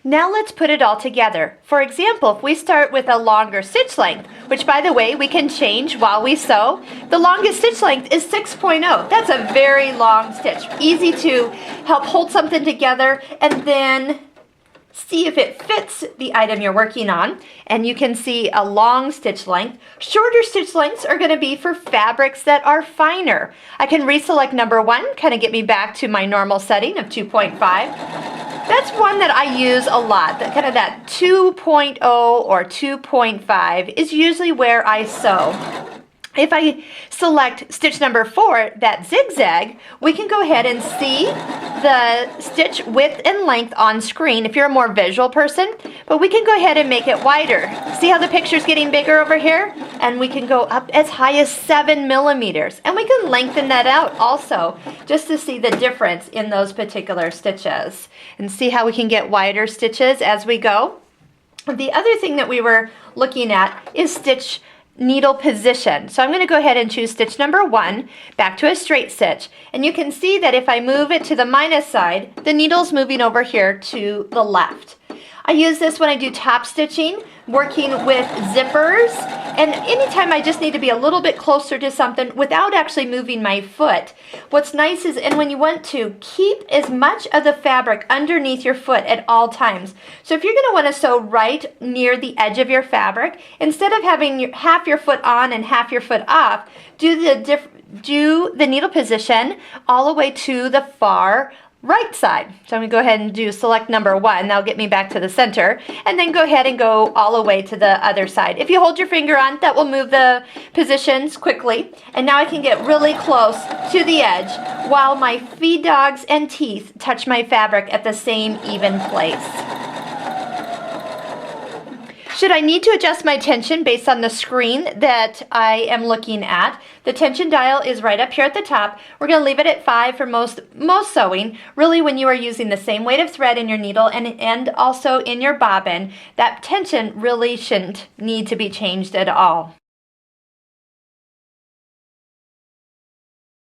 Now let's put it all together. For example, if we start with a longer stitch length, which by the way, we can change while we sew, the longest stitch length is 6.0. That's a very long stitch. Easy to help hold something together and then see if it fits the item you're working on. And you can see a long stitch length. Shorter stitch lengths are going to be for fabrics that are finer. I can reselect number 1, kind of get me back to my normal setting of 2.5. That's one that I use a lot. Kind of that 2.0 or 2.5 is usually where I sew. If I select stitch number 4, that zigzag, we can go ahead and see the stitch width and length on screen if you're a more visual person, but we can go ahead and make it wider. See how the picture's getting bigger over here? And we can go up as high as 7 millimeters. And we can lengthen that out also, just to see the difference in those particular stitches. And see how we can get wider stitches as we go. The other thing that we were looking at is stitch needle position. So I'm going to go ahead and choose stitch number 1, back to a straight stitch. And you can see that if I move it to the minus side, the needle's moving over here to the left. I use this when I do top stitching, working with zippers, and anytime I just need to be a little bit closer to something without actually moving my foot. What's nice is, and when you want to, keep as much of the fabric underneath your foot at all times. So if you're going to want to sew right near the edge of your fabric, instead of having half your foot on and half your foot off, do the needle position all the way to the far right side. So I'm going to go ahead and do select number 1. That'll get me back to the center. And then go ahead and go all the way to the other side. If you hold your finger on, that will move the positions quickly. And now I can get really close to the edge while my feed dogs and teeth touch my fabric at the same even place. Should I need to adjust my tension based on the screen that I am looking at, the tension dial is right up here at the top. We're going to leave it at 5 for most sewing. Really, when you are using the same weight of thread in your needle and also in your bobbin, that tension really shouldn't need to be changed at all.